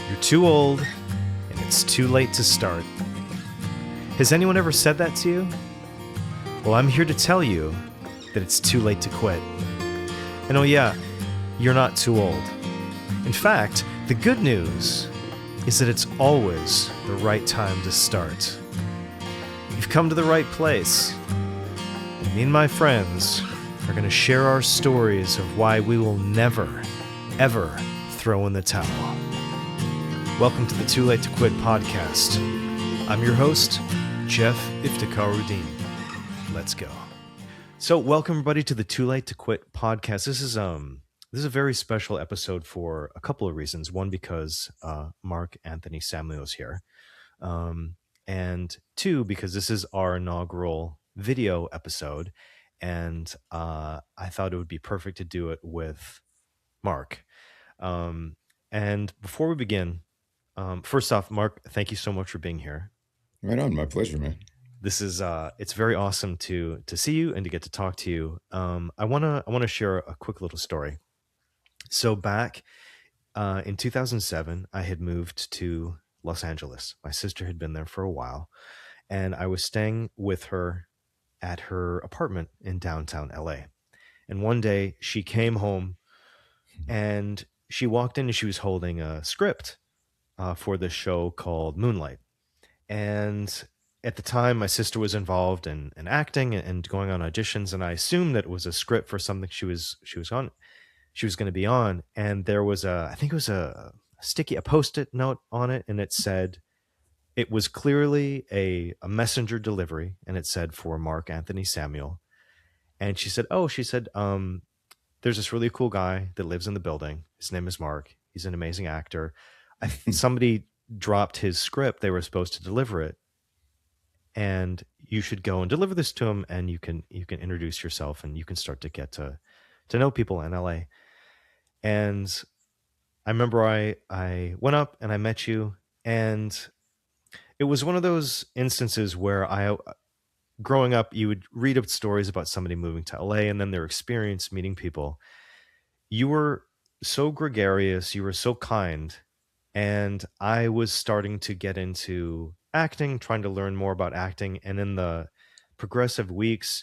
You're too old, and it's too late to start. Has anyone ever said that to you? Well, I'm here to tell you that it's too late to quit. And oh yeah, you're not too old. In fact, the good news is that it's always the right time to start. You've come to the right place. And me and my friends are going to share our stories of why we will never, ever throw in the towel. Welcome to the Too Late to Quit podcast. I'm your host, Jeff Iftikharuddin. Let's go. So welcome everybody to the Too Late to Quit podcast. This is a very special episode for a couple of reasons. One, because Marc Anthony Samuel is here. And two, because this is our inaugural video episode. And I thought it would be perfect to do it with Marc. And before we begin, first off, Marc, thank you so much for being here. Right on. My pleasure, man. This is it's very awesome to see you and to get to talk to you. I wanna share a quick little story. So back in 2007, I had moved to Los Angeles. My sister had been there for a while, and I was staying with her at her apartment in downtown LA. And one day she came home and she walked in and she was holding a script for this show called Moonlight. And at the time, my sister was involved in acting and going on auditions, and I assumed that it was a script for something she was going to be on. And there was I think it was a Post-it note on it, and it said, it was clearly a messenger delivery, and it said, for Marc Anthony Samuel. And she said, there's this really cool guy that lives in the building. His name is Marc. He's an amazing actor. Somebody dropped his script. They were supposed to deliver it, and you should go and deliver this to him, and you can introduce yourself, and you can start to get to know people in LA. And I remember I went up and I met you, and it was one of those instances where growing up, you would read up stories about somebody moving to LA and then their experience meeting people. You were so gregarious, you were so kind. And I was starting to get into acting, trying to learn more about acting. And in the progressive weeks,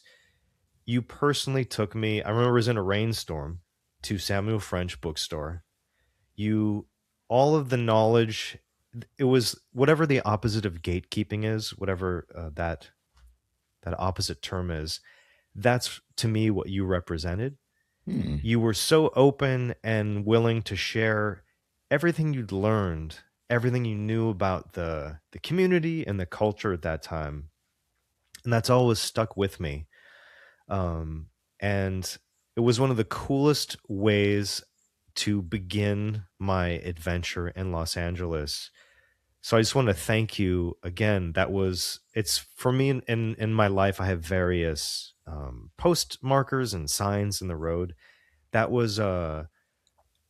you personally took me, I remember it was in a rainstorm, to Samuel French bookstore. All of the knowledge, it was whatever the opposite of gatekeeping is, whatever that opposite term is, that's to me what you represented. You were so open and willing to share everything you'd learned, everything you knew about the community and the culture at that time. And that's always stuck with me. And it was one of the coolest ways to begin my adventure in Los Angeles. So I just want to thank you again. It's for me in my life, I have various post markers and signs in the road. That was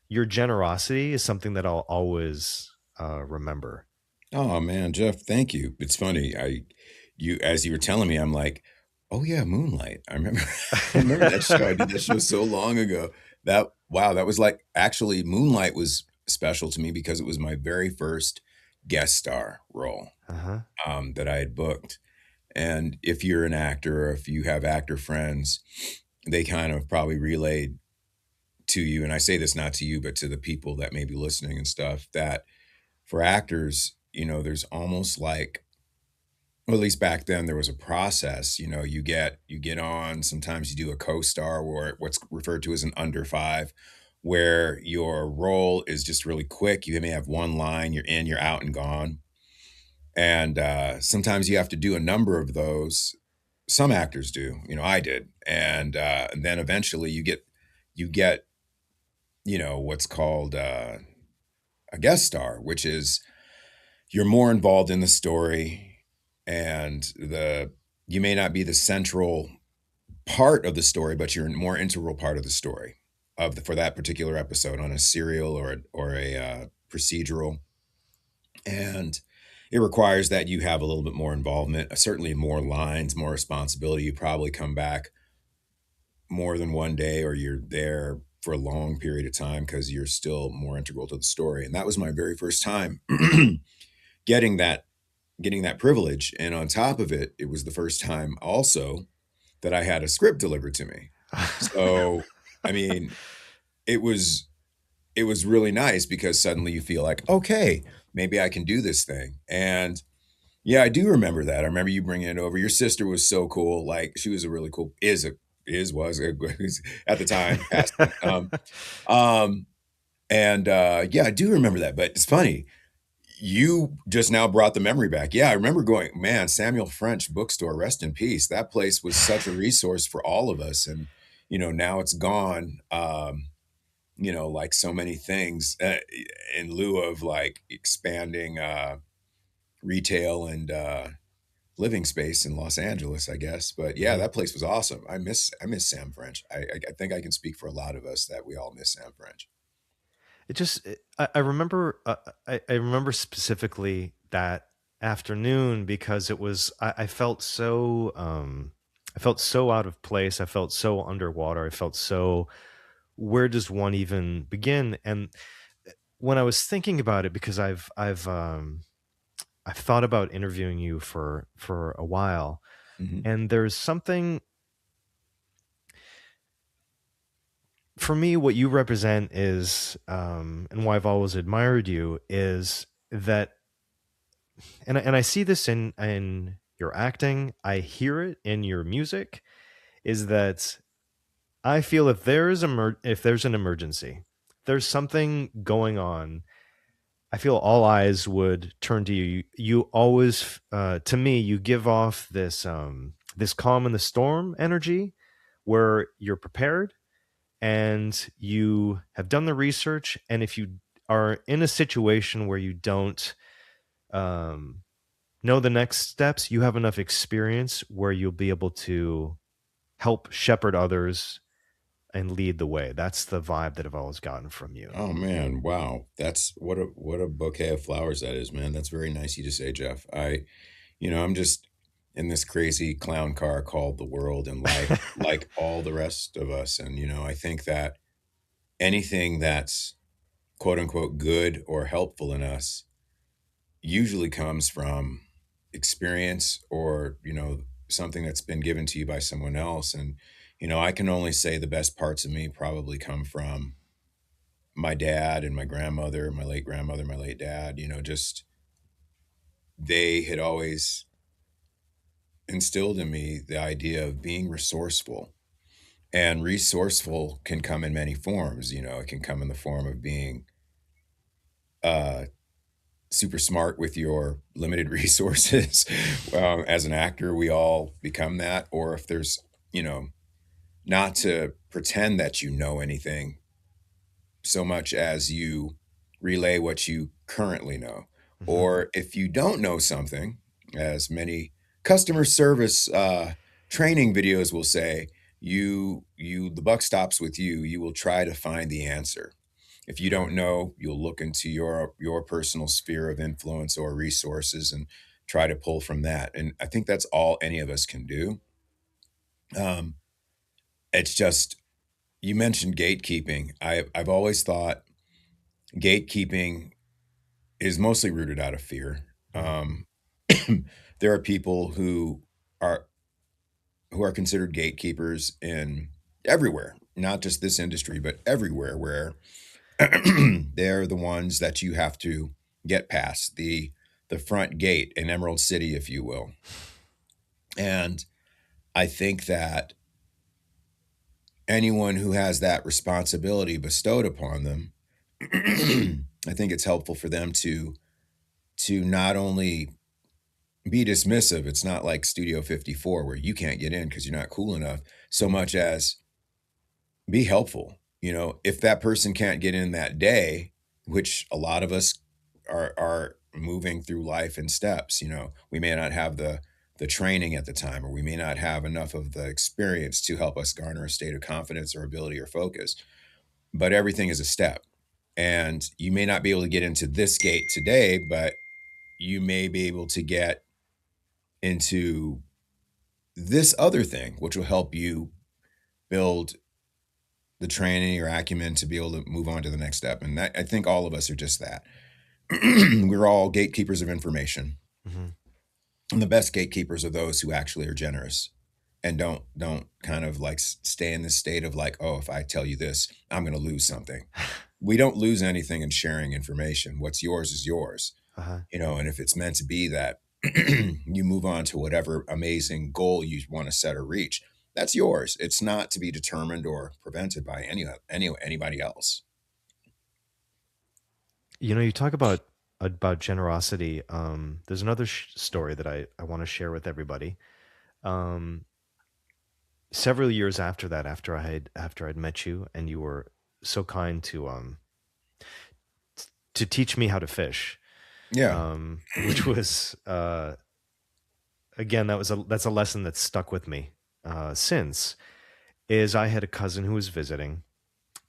your generosity is something that I'll always remember. Oh man, Jeff, thank you. It's funny. As you were telling me, I'm like, oh yeah, Moonlight. I remember that show. I did that show so long ago. That was like, actually Moonlight was special to me because it was my very first guest star role that I had booked. And if you're an actor, or if you have actor friends, they kind of probably relayed to you, and I say this not to you, but to the people that may be listening and stuff, that for actors, there's almost like, well, at least back then there was a process. You get on, sometimes you do a co-star or what's referred to as an under five, where your role is just really quick. You may have one line, you're in, you're out and gone. And sometimes you have to do a number of those. Some actors do, I did. And then eventually you get what's called a guest star, which is you're more involved in the story, and you may not be the central part of the story, but you're a more integral part of the story for that particular episode on a serial or a procedural. And it requires that you have a little bit more involvement, certainly more lines, more responsibility. You probably come back more than one day, or you're there for a long period of time because you're still more integral to the story. And that was my very first time getting that getting that privilege. And on top of it, it was the first time also that I had a script delivered to me. So, I mean, it was it was really nice because suddenly you feel like, okay, maybe I can do this thing. And yeah, I do remember that. I remember you bringing it over. Your sister was so cool. Like she was a really cool is was at the time past tense. Um and yeah, I do remember that. But it's funny. You just now brought the memory back. Yeah, I remember going, man, Samuel French bookstore, rest in peace. That place was such a resource for all of us. And, now it's gone. Like so many things in lieu of like expanding retail and living space in Los Angeles, I guess. But yeah, Mhm. that place was awesome. I miss Sam French. I think I can speak for a lot of us that we all miss Sam French. I remember I remember specifically that afternoon because I felt so out of place. I felt so underwater. I felt so, where does one even begin? And when I was thinking about it, because I've thought about interviewing you for a while, Hmm. and there's something for me. What you represent is, and why I've always admired you is that, and I see this in your acting. I hear it in your music. Is that I feel if there's an emergency, there's something going on, I feel all eyes would turn to you. You always, to me, you give off this calm in the storm energy, where you're prepared and you have done the research. And if you are in a situation where you don't um, know the next steps, you have enough experience where you'll be able to help shepherd others and lead the way. That's the vibe that I've always gotten from you. Oh man, wow. That's what a bouquet of flowers that is, man. That's very nice of you to say, Jeff. I'm just in this crazy clown car called the world and life, like all the rest of us. And I think that anything that's quote unquote good or helpful in us usually comes from experience or, something that's been given to you by someone else. And, I can only say the best parts of me probably come from my dad and my grandmother, my late grandmother, my late dad, just they had always instilled in me the idea of being resourceful. And resourceful can come in many forms. It can come in the form of being uh, super smart with your limited resources. As an actor, we all become that. Or if there's, not to pretend that you know anything so much as you relay what you currently know. Mhm. Or if you don't know something, as many customer service training videos will say, the buck stops with you. You will try to find the answer. If you don't know, you'll look into your personal sphere of influence or resources and try to pull from that. And I think that's all any of us can do. Um, it's just you mentioned gatekeeping. I've always thought gatekeeping is mostly rooted out of fear. Mhm. There are people are who are considered gatekeepers in everywhere, not just this industry, but everywhere, where they're the ones that you have to get past the front gate in Emerald City, if you will. And I think that anyone who has that responsibility bestowed upon them, I think it's helpful for them to not only be dismissive. It's not like Studio 54 where you can't get in because you're not cool enough, so Mhm. much as be helpful. If that person can't get in that day, which a lot of us are moving through life in steps, we may not have the training at the time, or we may not have enough of the experience to help us garner a state of confidence or ability or focus. But everything is a step. And you may not be able to get into this gate today, but you may be able to get into this other thing, which will help you build the training or acumen to be able to move on to the next step. And that, I think all of us are just that. We're all gatekeepers of information. Hmm. And the best gatekeepers are those who actually are generous and don't kind of like stay in this state of like, oh, if I tell you this, I'm going to lose something. We don't lose anything in sharing information. What's yours is yours, Uh-huh. and if it's meant to be that you move on to whatever amazing goal you want to set or reach, that's yours. It's not to be determined or prevented by anybody else. You talk about generosity. There's another story that I want to share with everybody. Um, Several years after that, after I'd met you, and you were so kind to teach me how to fish, Yeah. which was again that's a lesson that's stuck with me since. Is I had a cousin who was visiting,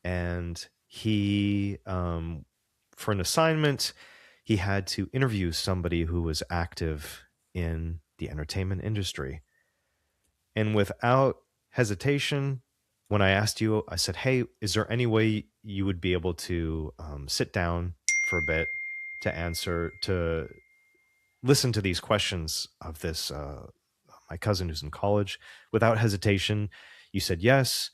and he for an assignment he had to interview somebody who was active in the entertainment industry. And without hesitation, when I asked you, I said, hey, is there any way you would be able to sit down for a bit to listen to these questions of this my cousin who's in college? Without hesitation, you said yes.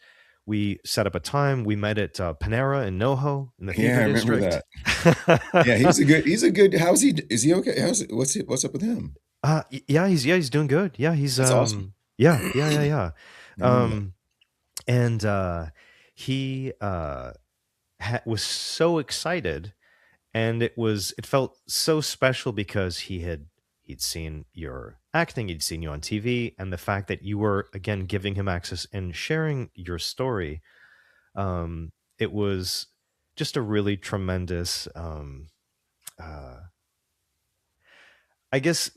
We set up a time. We met at Panera in NoHo in the Yeah, Theater I remember District. that. Yeah, he's a good. How's he? Is he okay? What's up with him? Yeah, he's doing good. Yeah, he's That's awesome. yeah. I remember that. Um, and he was so excited, and it felt so special because he'd seen your acting, he'd seen you on TV, and the fact that you were again giving him access and sharing your story. It was just a really tremendous. Uh, I guess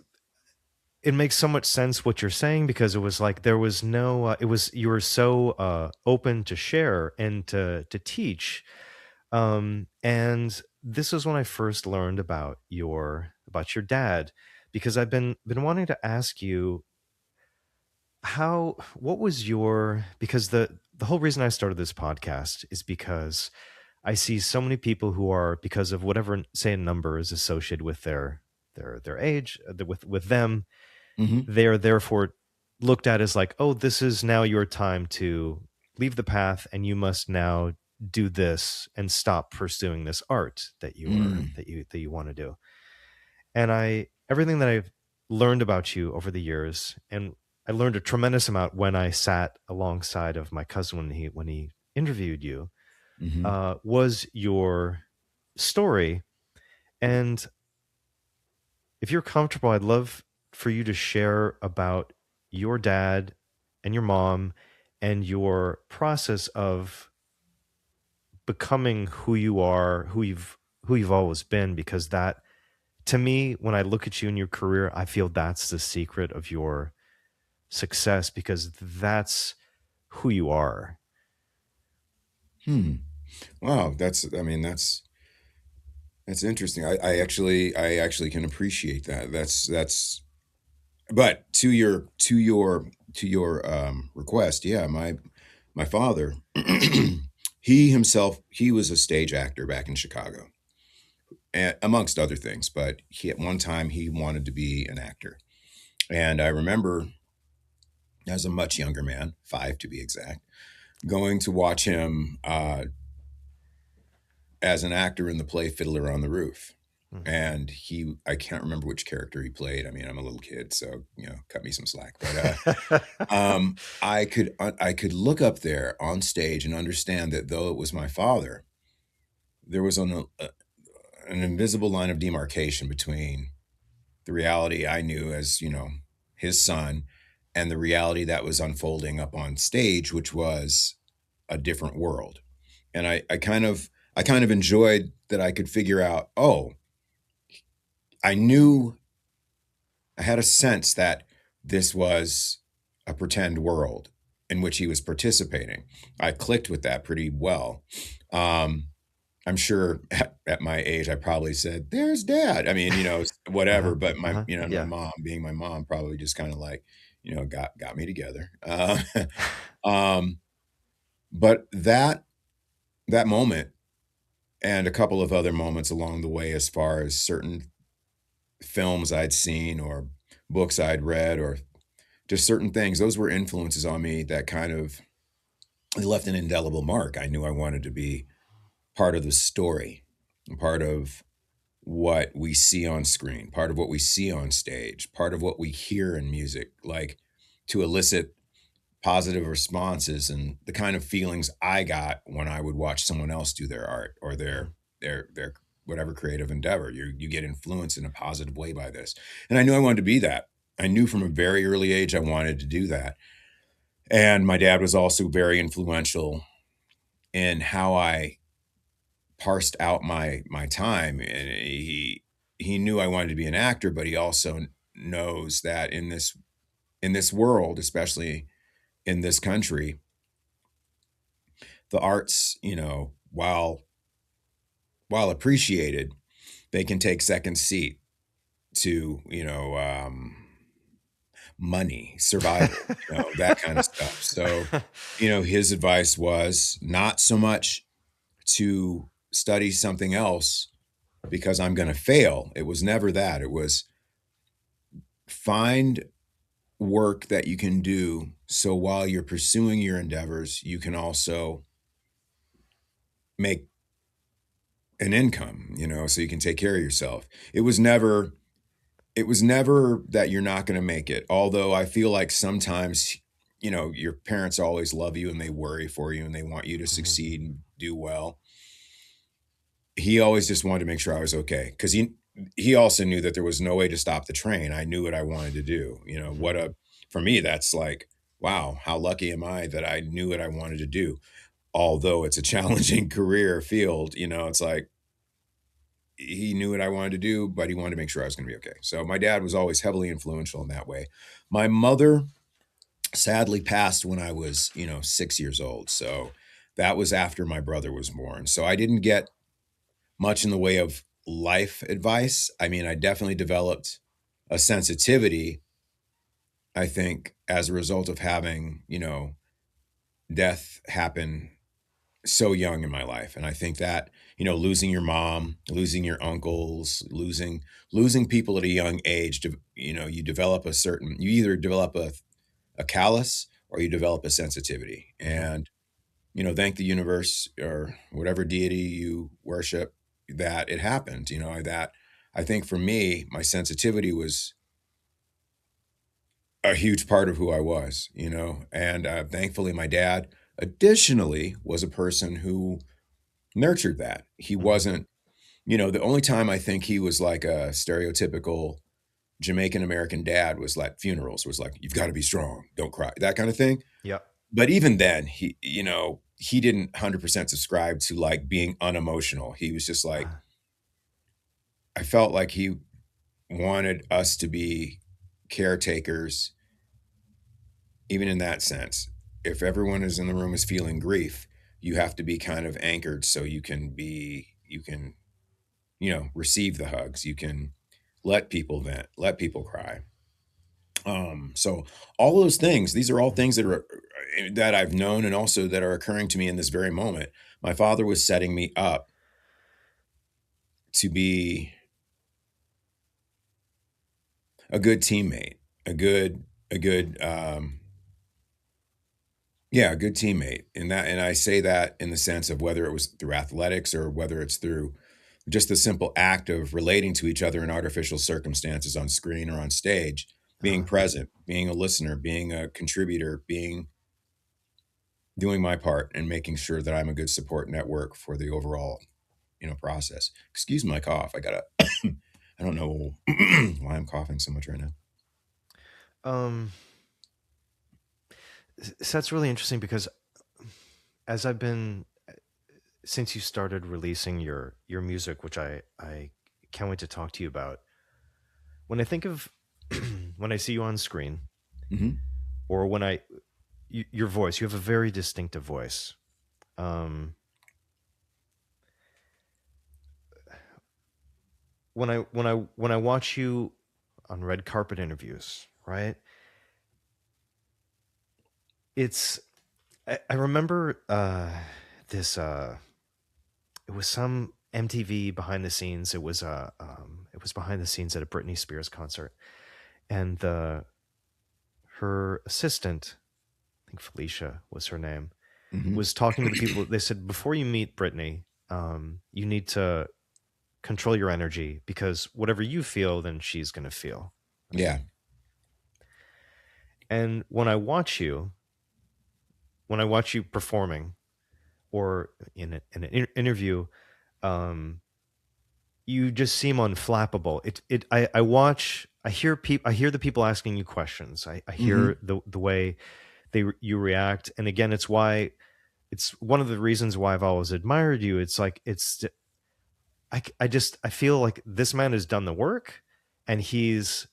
it makes so much sense what you're saying, because it was like there was no it was you were so open to share and to teach. And this was when I first learned about your dad, because I've been wanting to ask you how what was your because the whole reason I started this podcast is because I see so many people who are, because of whatever say a number is associated with their age, with them, Hmm. they are therefore looked at as like, oh, this is now your time to leave the path, and you must now do this and stop pursuing this art that Mm. you want to do. And everything that I've learned about you over the years, and I learned a tremendous amount when I sat alongside of my cousin when he interviewed you, Hmm. was your story. And if you're comfortable, I'd love for you to share about your dad and your mom and your process of becoming who you are, who you've always been, because that, to me, when I look at you and your career, I feel that's the secret of your success, because that's who you are. Hmm. Wow. That's interesting. I actually can appreciate that. That's. But to your request, yeah, my father, he was a stage actor back in Chicago, amongst other things. But at one time he wanted to be an actor, and I remember as a much younger man, 5 to be exact, going to watch him as an actor in the play Fiddler on the Roof. Mm. And I can't remember which character he played. I mean, I'm a little kid, so cut me some slack. But I could look up there on stage and understand that though it was my father, there was an invisible line of demarcation between the reality I knew as his son and the reality that was unfolding up on stage, which was a different world. And I kind of enjoyed that I could figure out. Oh, I knew I had a sense that this was a pretend world in which he was participating. I clicked with that pretty well. Um, I'm sure at my age, I probably said, "There's dad." I mean, Uh-huh. whatever. But my, Uh-huh. and my Yeah. mom, being my mom, probably just kind of like, got me together. Um, but that moment and a couple of other moments along the way as far as certain films I'd seen or books I'd read or just certain things, those were influences on me that kind of they left an indelible mark. I knew I wanted to be part of the story, part of what we see on screen, part of what we see on stage, part of what we hear in music, like to elicit positive responses and the kind of feelings I got when I would watch someone else do their art or Mhm. their whatever creative endeavor. You get influenced in a positive way by this. And I knew I wanted to be that. I knew from a very early age I wanted to do that. And my dad was also very influential in how I parsed out my time, and he knew I wanted to be an actor, but he also knows that in this world, especially in this country, the arts, you know, while appreciated, they can take second seat to, money, survival, that kind of stuff. So, his advice was not so much to study something else because I'm going to fail. It was never that. It was find work that you can do so while you're pursuing your endeavors, you can also make an income, so you can take care of yourself. It was never that you're not going to make it. Although I feel like sometimes, your parents always love you and they worry for you and they want you to Mhm. succeed and do well. He always just wanted to make sure I was okay because he also knew that there was no way to stop the train. I knew what I wanted to do. Mhm. For me, that's like, wow, how lucky am I that I knew what I wanted to do? Although it's a challenging career field, it's like he knew what I wanted to do, but he wanted to make sure I was going to be okay. So my dad was always heavily influential in that way. My mother sadly passed when I was, 6 years old. So that was after my brother was born. So I didn't get much in the way of life advice. I mean, I definitely developed a sensitivity, I think, as a result of having, death happen so young in my life. And I think that, losing your mom, losing your uncles, losing people at a young age, you either develop a callus or you develop a sensitivity. Mhm. And thank the universe or whatever deity you worship that it happened. That I think for me, my sensitivity was a huge part of who I was, and thankfully my dad additionally was a person who nurtured that. He Mhm. wasn't, the only time I think he was like a stereotypical Jamaican American dad was like funerals, was like, you've got to be strong, don't cry, that kind of thing. Yep. But even then, he didn't 100% subscribe to like being unemotional. He was just like, Uh, I felt like he wanted us to be caretakers, even in that sense. If everyone is in the room is feeling grief, you have to be kind of anchored so you can, receive the hugs. You can let people vent, let people cry. So all those things, these are all things that I've known and also that are occurring to me in this very moment. My father was setting me up to be a good teammate, a good, yeah, a good teammate. And I say that in the sense of whether it was through athletics or whether it's through just the simple act of relating to each other in artificial circumstances on screen or on stage, being uh, present, being a listener, being a contributor, doing my part and making sure that I'm a good support network for the overall, process. Excuse my cough. I got to I don't know why I'm coughing so much right now. um, so that's really interesting because as I've been since you started releasing your music, which I can't wait to talk to you about. When I think of when I see you on screen, Mhm. or when your voice, you have a very distinctive voice. Um, when I watch you on red carpet interviews, right? It's I remember this. some MTV behind the scenes. It was behind the scenes at a Britney Spears concert, and the her assistant, I think Felicia was her name, Hmm. was talking to the people. They said, before you meet Britney, you need to control your energy, because whatever you feel, then she's going to feel. Right. Yeah. And when I watch you performing, or in an interview, um, you just seem unflappable. I hear the people asking you questions. I Hmm. hear the way you react. And again, it's one of the reasons why I've always admired you. It's like, I feel like this man has done the work, and he's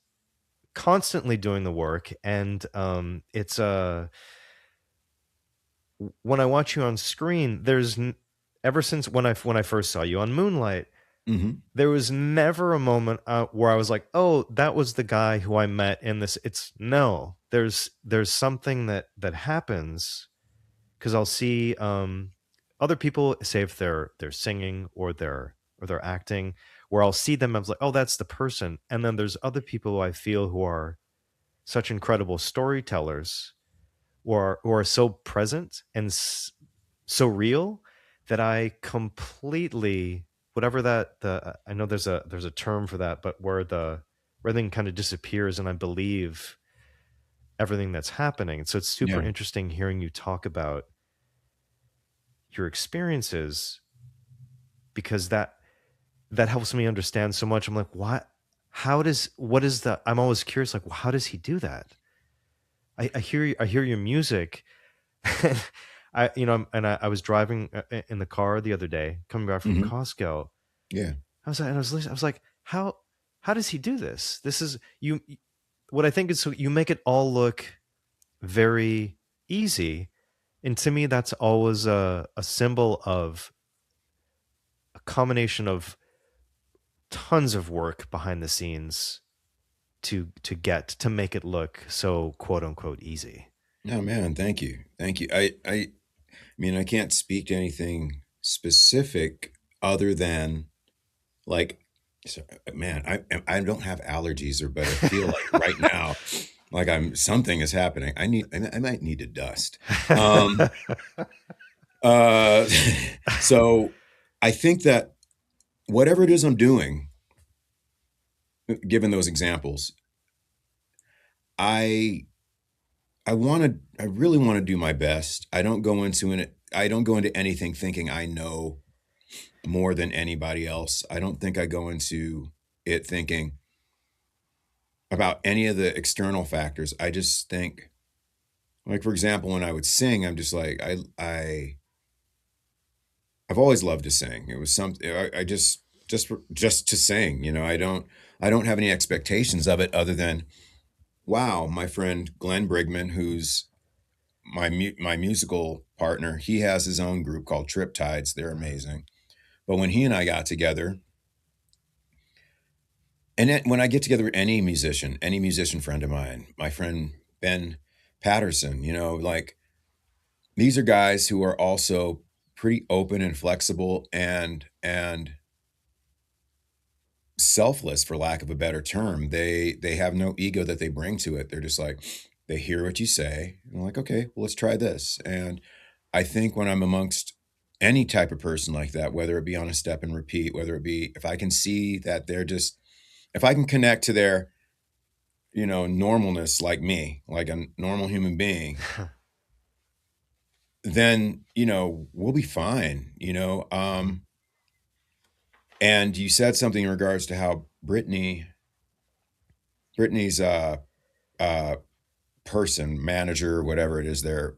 constantly doing the work. And it's when I watch you on screen, ever since when I first saw you on Moonlight, Hmm. there was never a moment where I was like, "Oh, that was the guy who I met in this." It's no, there's something that happens, because I'll see other people, say if they're singing, or they're acting, where I'll see them. I was like, "Oh, that's the person." And then there's other people who I feel who are such incredible storytellers, or who are so present and so real, that I completely, whatever that, I know there's a term for that, but where everything kind of disappears, and I believe everything that's happening. So it's super Yeah. interesting hearing you talk about your experiences, because that helps me understand so much. I'm like, what is the, I'm always curious, like, well, how does he do that? I hear your music. I was driving in the car the other day, coming back from Hmm. Costco. Yeah. I was like, how does he do this? This is you. What I think is, so you make it all look very easy, and to me, that's always a symbol of a combination of tons of work behind the scenes to make it look so quote unquote easy. No, man. Thank you. Thank you. I mean, I can't speak to anything specific other than like, so, man, I don't have allergies, but I feel like right now, like something is happening. I might need to dust. Um, uh, so I think that whatever it is I'm doing, given those examples, I I really want to do my best. I don't go into anything thinking I know more than anybody else. I don't think I go into it thinking about any of the external factors. I just think, like, for example, when I would sing, I'm just like, I've always loved to sing. It was something I just to sing, I don't have any expectations of it other than, wow, my friend Glenn Brigman, who's my musical partner, he has his own group called Triptides. They're amazing. But when he and I got together, when I get together with any musician friend of mine, my friend Ben Patterson, like, these are guys who are also pretty open and flexible and selfless, for lack of a better term. They have no ego that they bring to it. They're just like, they hear what you say and they're like, okay, well, let's try this. And I think when I'm amongst any type of person like that, whether it be on a step and repeat, whether it be, if I can see that if I can connect to their, normalness, like me, like a normal human being, then, we'll be fine, Mhm. and you said something in regards to how Brittany's uh person, manager, whatever it is, their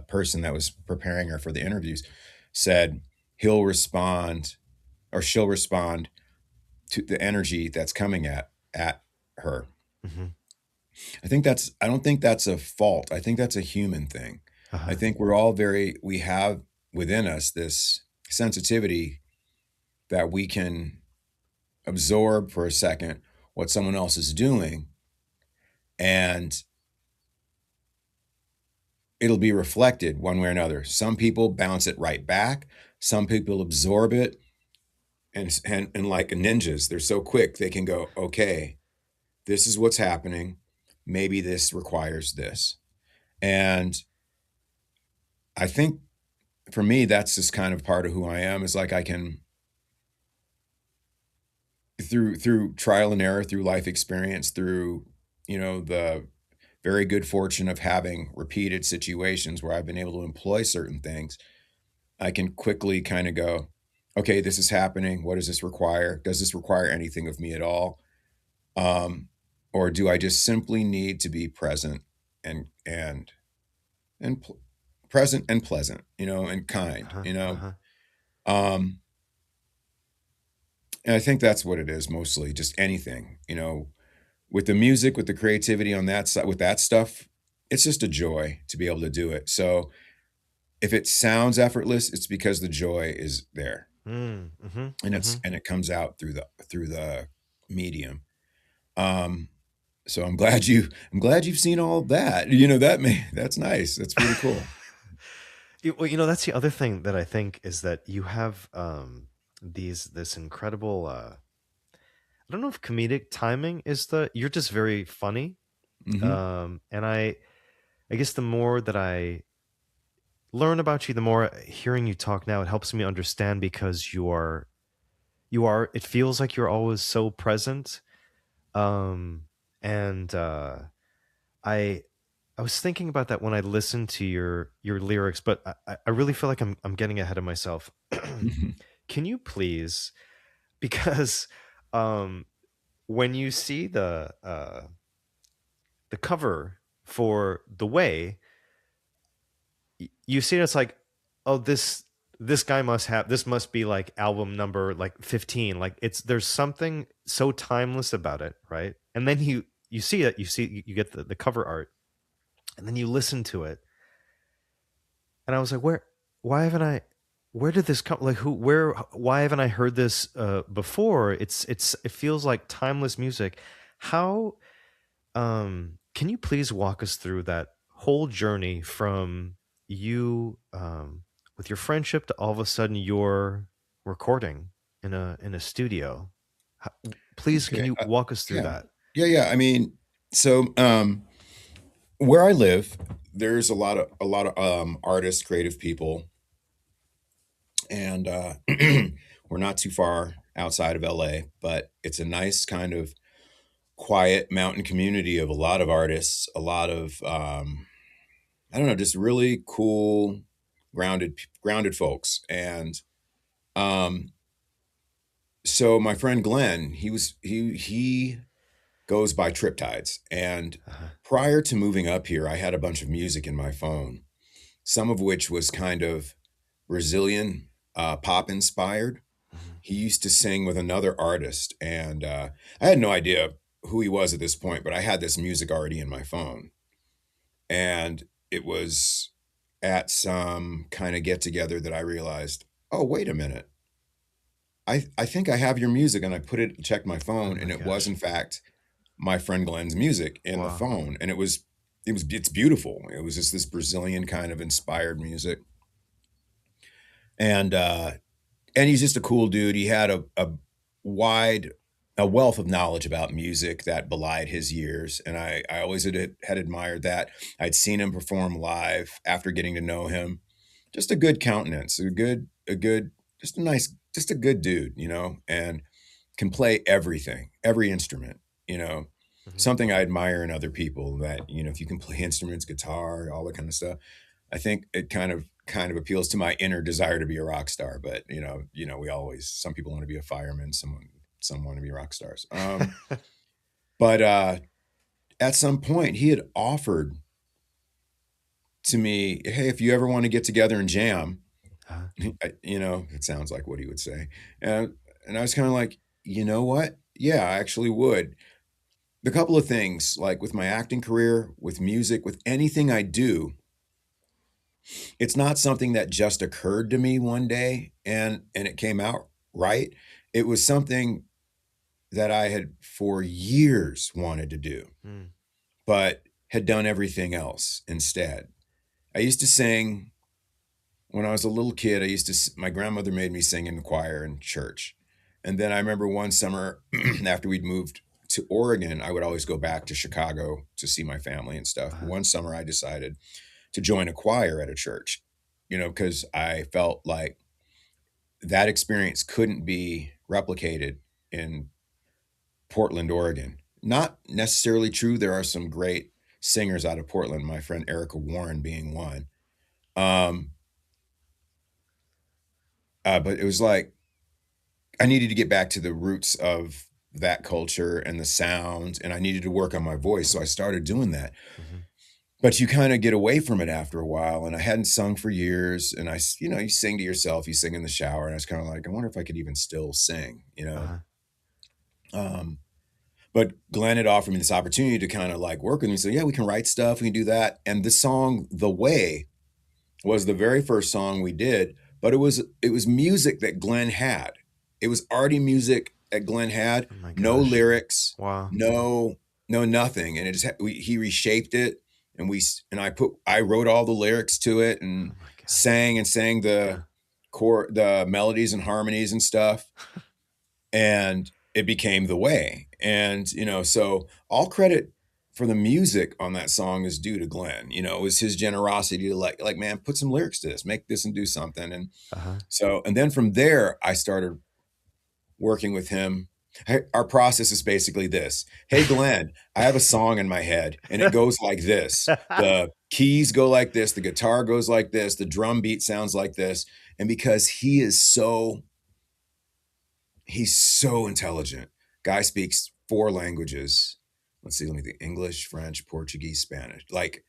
person that was preparing her for the interviews, said he'll respond or she'll respond to the energy that's coming at her. Mhm. I don't think that's a fault. I think that's a human thing. I Uh-huh. think we have within us this sensitivity that we can absorb for a second what someone else is doing, and it'll be reflected one way or another. Some people bounce it right back. Some people absorb it, and like ninjas, they're so quick they can go, okay, this is what's happening. Maybe this requires this. And I think for me, that's just kind of part of who I am, is like I can, through trial and error, through life experience, through, the very good fortune of having repeated situations where I've been able to employ certain things, I can quickly kind of go, okay, this is happening. What does this require? Does this require anything of me at all? Um, or do I just simply need to be present and present and pleasant, and kind, Uh-huh, uh-huh. Um, and I think that's what it is mostly, just anything, with the music, with the creativity on that side, with that stuff, it's just a joy to be able to do it. So if it sounds effortless, it's because the joy is there, Mm, mhm, and mhm. it comes out through the medium. Um, so I'm glad you've seen all of that. That's nice. That's pretty cool. Well, that's the other thing that I think is that you have this incredible I don't know if comedic timing is you're just very funny. Hmm. And I guess the more that I learn about you, the more hearing you talk now, it helps me understand because you are it feels like you're always so present. Um and I I was thinking about that when I listened to your lyrics, but I really feel like I'm getting ahead of myself. Can you please, because um when you see the cover for The Way, you see it's like, oh, this guy this must be like album number like 15. Like there's something so timeless about it, right? And then you see it, you get the cover art, and then you listen to it, and I was like, why haven't I where did this come, like why haven't I heard this before? It feels like timeless music. How can you please walk us through that whole journey from you with your friendship to all of a sudden you're recording in a studio? How, please, can Okay. you walk us through Yeah. that? Yeah. Yeah. I mean, so where I live, there's a lot of artists, creative people, and we're not too far outside of LA, but it's a nice kind of quiet mountain community of a lot of artists, a lot of I don't know, just really cool, grounded folks. And um, so my friend Glenn, he goes by Triptides, and Uh-huh. prior to moving up here, I had a bunch of music in my phone, some of which was kind of Brazilian pop inspired. Mhm. He used to sing with another artist, and I had no idea who he was at this point, but I had this music already in my phone. And it was at some kind of get together that I realized, oh, wait a minute. I think I have your music. And I checked my Oh phone, and my it was, gosh. in fact, my friend Glenn's music in the Wow. phone. And it's beautiful. It was just this Brazilian kind of inspired music. And and he's just a cool dude. He had wide a wealth of knowledge about music that belied his years, and I always had admired that. I'd seen him perform live after getting to know him. Just a good countenance, just a nice, just a good dude, and can play everything, every instrument, you know. Mhm, Something I mhm. admire in other people, that, if you can play instruments, guitar, all that kind of stuff. I think it kind of appeals to my inner desire to be a rock star, but we always, some people want to be a fireman, some want to be rock stars. But at some point he had offered to me, "Hey, if you ever want to get together and jam," Uh-huh. it sounds like what he would say. And I was kind of like, "You know what? Yeah, I actually would." The couple of things, like with my acting career, with music, with anything I do, it's not something that just occurred to me one day and it came out right. It was something that I had for years wanted to do, Mm. but had done everything else instead. I used to sing when I was a little kid, my grandmother made me sing in the choir in church. And then I remember one summer after we'd moved to Oregon, I would always go back to Chicago to see my family and stuff. Uh-huh. One summer I decided to join a choir at a church, because I felt like that experience couldn't be replicated in Portland, Oregon. Not necessarily true. There are some great singers out of Portland, my friend Erica Warren being one. Um, but it was like I needed to get back to the roots of that culture and the sounds, and I needed to work on my voice. So I started doing that. Hmm. But you kind of get away from it after a while. And I hadn't sung for years. And you sing to yourself, you sing in the shower. And I was kind of like, I wonder if I could even still sing. Uh-huh. Um, but Glenn had offered me this opportunity to kind of like work with me. So yeah, we can write stuff, we can do that. And the song "The Way" was the very first song we did, but it was music that Glenn had. It was already music that Glenn had, Oh my no gosh. lyrics, Wow. no nothing, and he reshaped it, and I wrote all the lyrics to it Oh and my gosh. sang Yeah. the melodies and harmonies and stuff, and it became "The Way." And so all credit for the music on that song is due to Glenn. It was his generosity to like man, put some lyrics to this, make this and do something. And Uh-huh. so and then from there I started working with him. Our process is basically this: hey Glenn, I have a song in my head and it goes like this, the keys go like this, the guitar goes like this, the drum beat sounds like this. And because he's so intelligent. Guy speaks 4 languages. Let's see, let me think: English, French, Portuguese, Spanish. Like,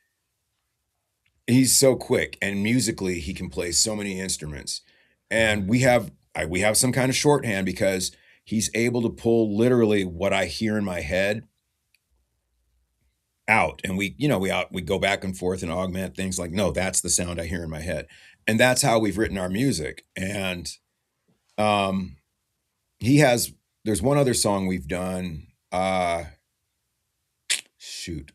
he's so quick, and musically he can play so many instruments. Uh-huh. And we have some kind of shorthand because he's able to pull literally what I hear in my head out. And we go back and forth and augment things like, no, that's the sound I hear in my head. And that's how we've written our music. And um he has there's one other song we've done. Shoot,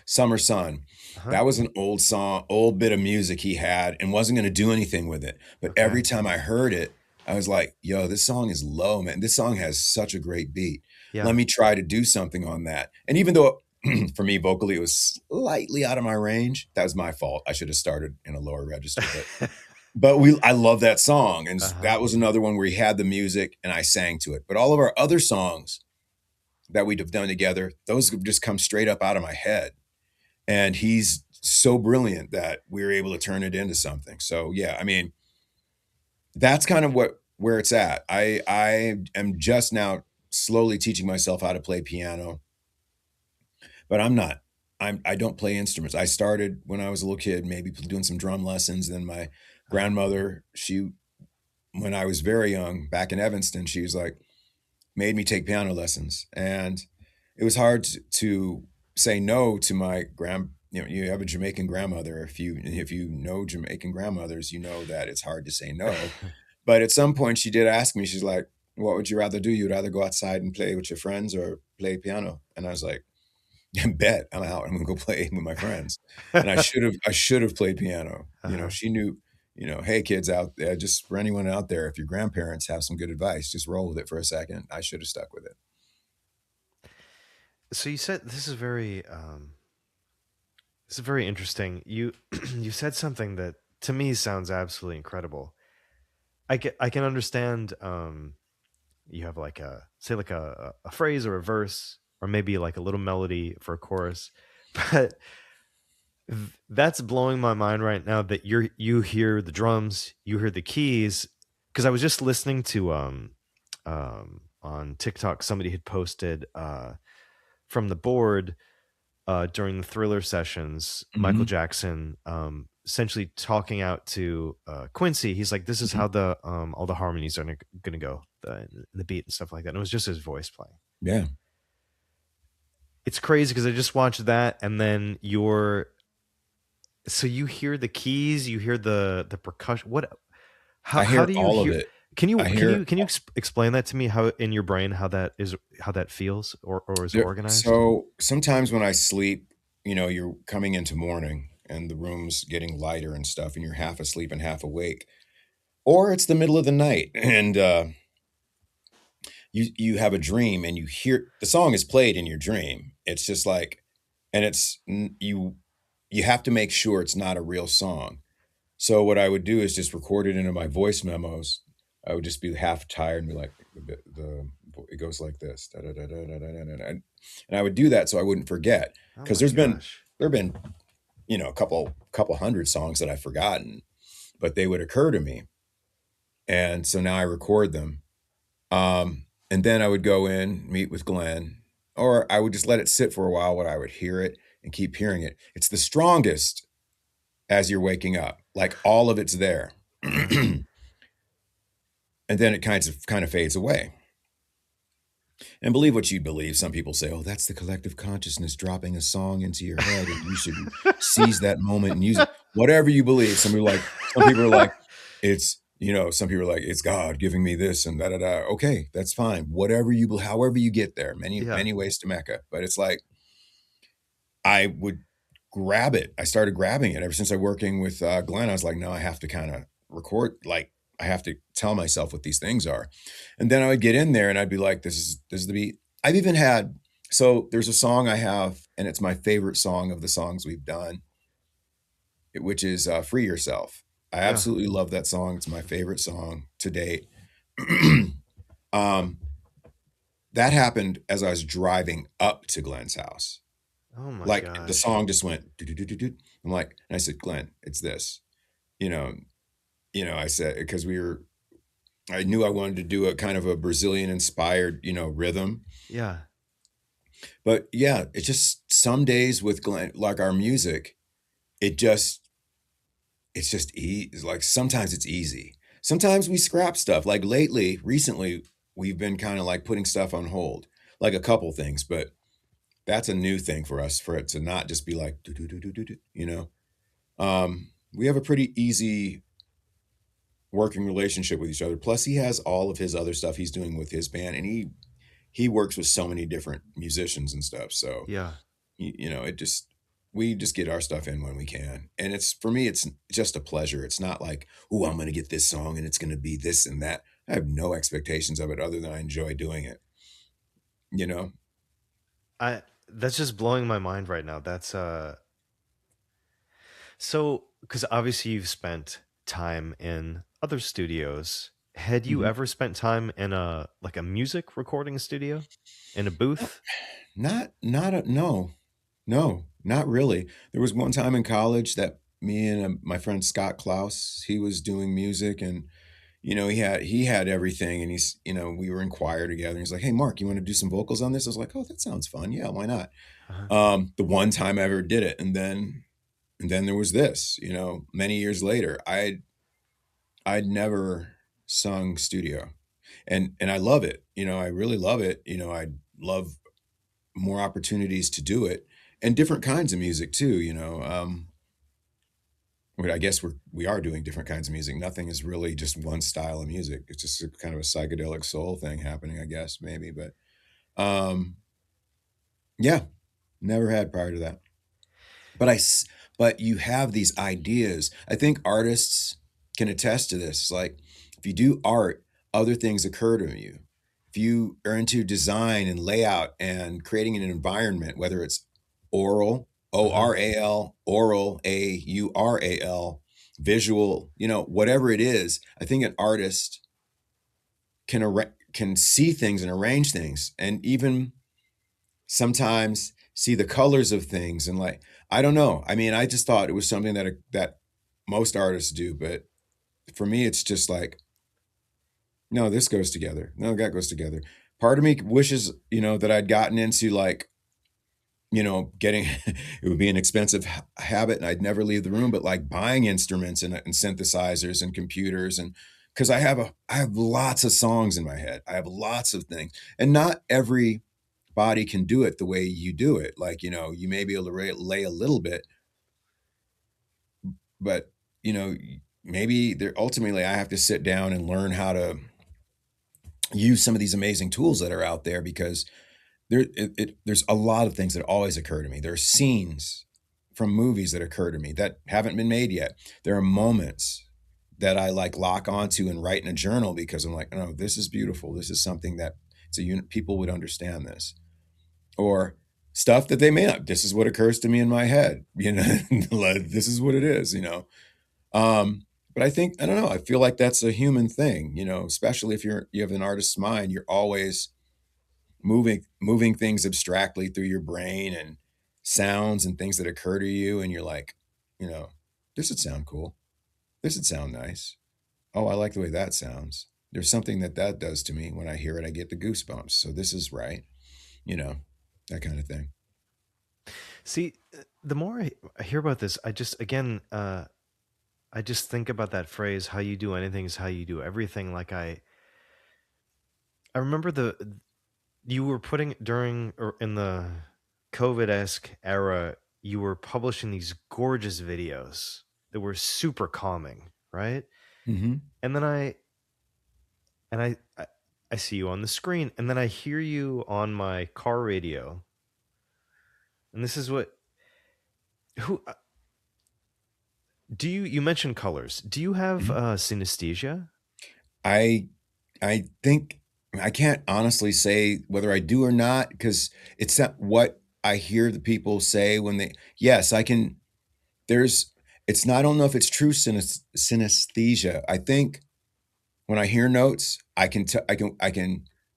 Summer Sun. Uh-huh. That was an old song, old bit of music he had, and wasn't going to do anything with it. But Okay. every time I heard it, I was like, yo, this song is low, man. This song has such a great beat. Let Yeah. me try to do something on that. And even though for me vocally it was slightly out of my range, that was my fault. I should have started in a lower register, but I love that song, and Uh-huh. that was another one where he had the music and I sang to it. But all of our other songs that we'd have done together, those would just come straight up out of my head. And he's so brilliant that we were able to turn it into something. So yeah, I mean, that's kind of where it's at. I am just now slowly teaching myself how to play piano, but I'm not. I don't play instruments. I started when I was a little kid, maybe doing some drum lessons. Then my Uh-huh. grandmother, when I was very young, back in Evanston, she was like, made me take piano lessons, and it was hard to say no to my you have a Jamaican grandmother. If you know Jamaican grandmothers, you know that it's hard to say no. But at some point she did ask me, she's like, what would you rather do? You'd rather go outside and play with your friends or play piano? And I was like, bet I'm out. I'm gonna go play with my friends. And I should have played piano. Uh-huh. She knew, hey kids out there, just for anyone out there, if your grandparents have some good advice, just roll with it for a second. I should have stuck with it. So you said this is very interesting. You you said something that to me sounds absolutely incredible. I can understand you have like a say like a phrase or a verse or maybe like a little melody for a chorus, but that's blowing my mind right now that you hear the drums, you hear the keys, because I was just listening to on TikTok somebody had posted from the board during the Thriller sessions, Michael Mhm, Jackson essentially talking out to Quincy. He's like, "This is mhm. how the all the harmonies are going to go, the beat and stuff like that." And it was just his voice playing. Yeah. It's crazy because I just watched that, and then so you hear the keys, you hear the percussion. What? I How hear do you all of hear? it. Can you I hear explain that to me? How in your brain how that feels or is organized? so sometimes when I sleep, you're coming into morning and the room's getting lighter and stuff, and you're half asleep and half awake, or it's the middle of the night and you have a dream and you hear the song is played in your dream. It's just like, and you have to make sure it's not a real song. So what I would do is just record it into my voice memos. I would just be half tired and be like, it goes like this, da, da, da, da, da, da, da, da. And I would do that so I wouldn't forget. Oh Because my gosh. there have been, a couple hundred songs that I've forgotten, but they would occur to me. And so now I record them. And then I would go in, meet with Glenn, or I would just let it sit for a while while I would hear it and keep hearing it. It's the strongest as you're waking up, like all of it's there. Uh-huh. And then it kind of fades away. And believe what you believe. Some people say, "Oh, that's the collective consciousness dropping a song into your head, and you should seize that moment and use it." Whatever you believe. Some people are like, some people are like, "It's God giving me this and da da da." Okay, that's fine. However you get there, many Yeah. many ways to Mecca. But it's like I would grab it. I started grabbing it ever since I working with Glenn. I was like, no, I have to kind of record. Like I have to tell myself what these things are, and then I would get in there and I'd be like, this is the beat. I've even had there's a song I have, and it's my favorite song of the songs we've done, which is "Free Yourself." I Yeah. absolutely love that song. It's my favorite song to date. um, that happened as I was driving up to Glenn's house. Oh my Like the gosh. song just went. Do. I'm like, and I said, Glenn, it's this. You know, I said because I knew I wanted to do a kind of a Brazilian inspired, rhythm. Yeah. But yeah, it's just some days with Glenn, like our music, it just it's just like sometimes it's easy. Sometimes we scrap stuff. Like recently, we've been kind of like putting stuff on hold, like a couple things, but that's a new thing for us for it to not just be like do do do do do do. We have a pretty easy working relationship with each other. Plus, he has all of his other stuff he's doing with his band, and he works with so many different musicians and stuff. So Yeah. it just we just get our stuff in when we can, and it's for me, it's just a pleasure. It's not like, oh, I'm going to get this song and it's going to be this and that. I have no expectations of it other than I enjoy doing it. You know, I That's just blowing my mind right now. That's so because obviously you've spent time in other studios. Had you Mhm. ever spent time in a music recording studio in a booth? Not a no. No, not really. There was one time in college that me and, my friend Scott Klaus, he was doing music and, he had everything and we were in choir together. He's like, "Hey, Mark, you wanna do some vocals on this?" I was like, "Oh, that sounds fun. Yeah, why not?" Uh-huh. The one time I ever did it, and then there was this, many years later. I'd never sung studio, and I love it. I really love it. I'd love more opportunities to do it and different kinds of music too. I guess we are doing different kinds of music. Nothing is really just one style of music. It's just a kind of a psychedelic soul thing happening, I guess, maybe. But um, yeah, never had prior to that. But but you have these ideas. I think artists can attest to this. Like if you do art, other things occur to you. If you are into design and layout and creating an environment, whether it's oral, Uh-huh. oral, Aural, visual, whatever it is, I think an artist can see things and arrange things, and even sometimes see the colors of things and like I don't know. I mean, I just thought it was something that most artists do, but for me it's just like no, this goes together. No, that goes together. Part of me wishes, that I'd gotten into like, getting it would be an expensive habit and I'd never leave the room, but like buying instruments and synthesizers and computers and because I have lots of songs in my head. I have lots of things. And not every body can do it the way you do it. Like, you may be able to lay a little bit, but maybe there ultimately I have to sit down and learn how to use some of these amazing tools that are out there because there's a lot of things that always occur to me. There are scenes from movies that occur to me that haven't been made yet. There are moments that I like lock onto and write in a journal because I'm like, oh, this is beautiful. This is something that it's a unit, people would understand this. Or stuff that they may not. This is what occurs to me in my head. You know, like, this is what it is, you know. But I think, I don't know, I feel like that's a human thing, you know, especially if you have an artist's mind, you're always moving things abstractly through your brain and sounds and things that occur to you, and you're like, you know, this would sound cool. This would sound nice. Oh, I like the way that sounds. There's something that does to me when I hear it. I get the goosebumps. So this is right, you know, that kind of thing. See, the more I hear about this, I just again, I just think about that phrase, "How you do anything is how you do everything." Like I remember the you were putting during or in the COVID-esque era, you were publishing these gorgeous videos that were super calming, right? Hmm. And then I see you on the screen, and then I hear you on my car radio, and this is what who do you mentioned colors? Do you have Hmm. synesthesia? I I think I can't honestly say whether I do or not because it's not what I hear the people say when they. Yes, I can. There's. It's not. I don't know if it's true synesthesia. I think when I hear notes, I can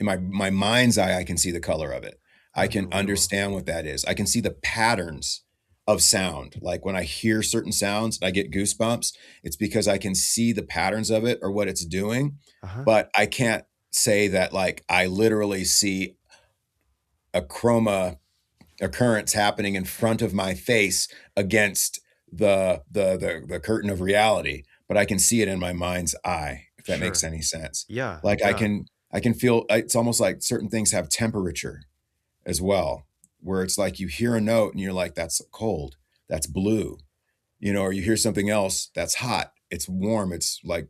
in my mind's eye, I can see the color of it. I can Unbelievable. understand what that is. I can see the patterns of sound. Like when I hear certain sounds, I get goosebumps. It's because I can see the patterns of it or what it's doing, Uh-huh. but I can't say that like I literally see a chroma occurrence happening in front of my face against the curtain of reality, but I can see it in my mind's eye, if that makes Sure. any sense. Yeah, Like yeah. I can feel it's almost like certain things have temperature as well, where it's like you hear a note and you're like, that's cold, that's blue, you know, or you hear something else that's hot, it's warm, it's like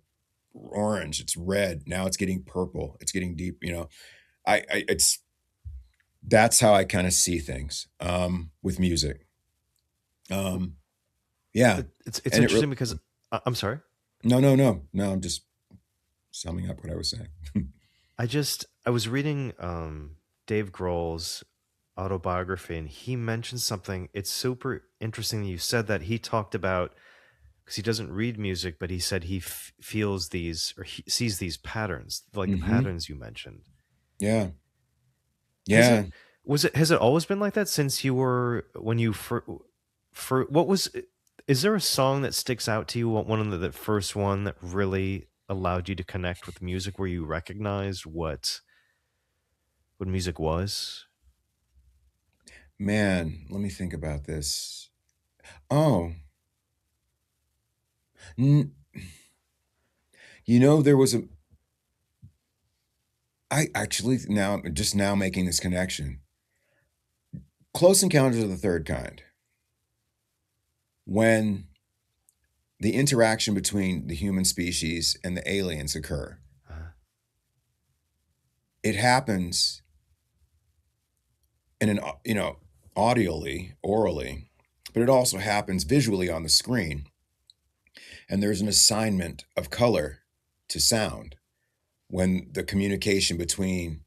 orange, it's red, now it's getting purple, it's getting deep, you know. I it's that's how I kind of see things with music. W- Um, Yeah, it's and it real interesting because I'm sorry. no, I'm just summing up what I was saying. I was reading Dave Grohl's autobiography, and he mentioned something. It's super interesting that you said that. He talked about, because he doesn't read music, but he said he feels these or he sees these patterns, like the Mhm. patterns you mentioned. Yeah. Has Yeah. has it always been like that since you were when you for what was is there a song that sticks out to you, one of the first one that really allowed you to connect with music where you recognized what music was? Man, let me think about this. Oh, n you know, there was a I actually now just now making this connection. Close Encounters of the Third Kind. When the interaction between the human species and the aliens occur, Uh, it happens in an you know, audially, orally, but it also happens visually on the screen. And there's an assignment of color to sound when the communication between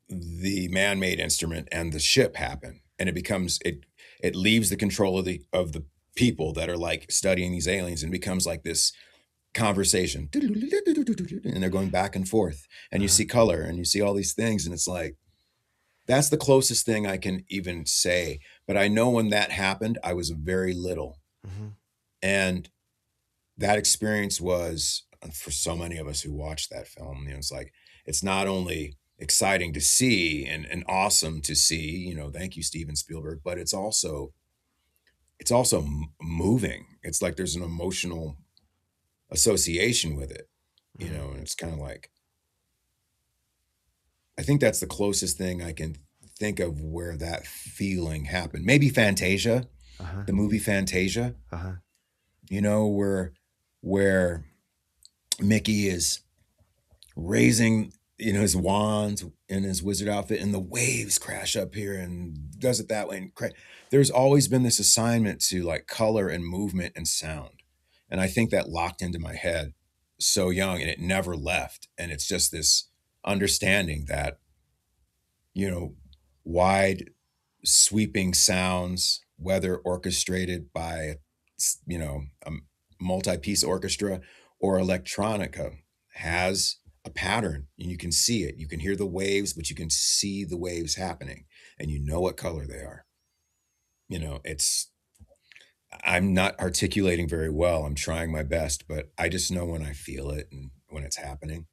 the man-made instrument and the ship happen, and it leaves the control of the people that are like studying these aliens and becomes like this conversation, and they're going back and forth, and you uh, see color and you see all these things, and it's like that's the closest thing I can even say. But I know when that happened I was very little, mhm, and that experience was for so many of us who watched that film, you know, it's like it's not only exciting to see and awesome to see, you know, thank you Steven Spielberg, but it's also moving. It's like there's an emotional association with it, you mhm, know, and it's kind of like I think that's the closest thing I can think of where that feeling happened. Maybe Fantasia, uh-huh, the movie Fantasia, uh-huh, you know, where Mickey is raising his wand and his wizard outfit, and the waves crash up here and does it that way. And there's always been this assignment to like color and movement and sound. And I think that locked into my head so young and it never left. And it's just this understanding that, you know, wide sweeping sounds, whether orchestrated by, a multi-piece orchestra or electronica, has a pattern and you can see it. You can hear the waves, but you can see the waves happening and you know what color they are. It's I'm not articulating very well. I'm trying my best, but I just know when I feel it and when it's happening.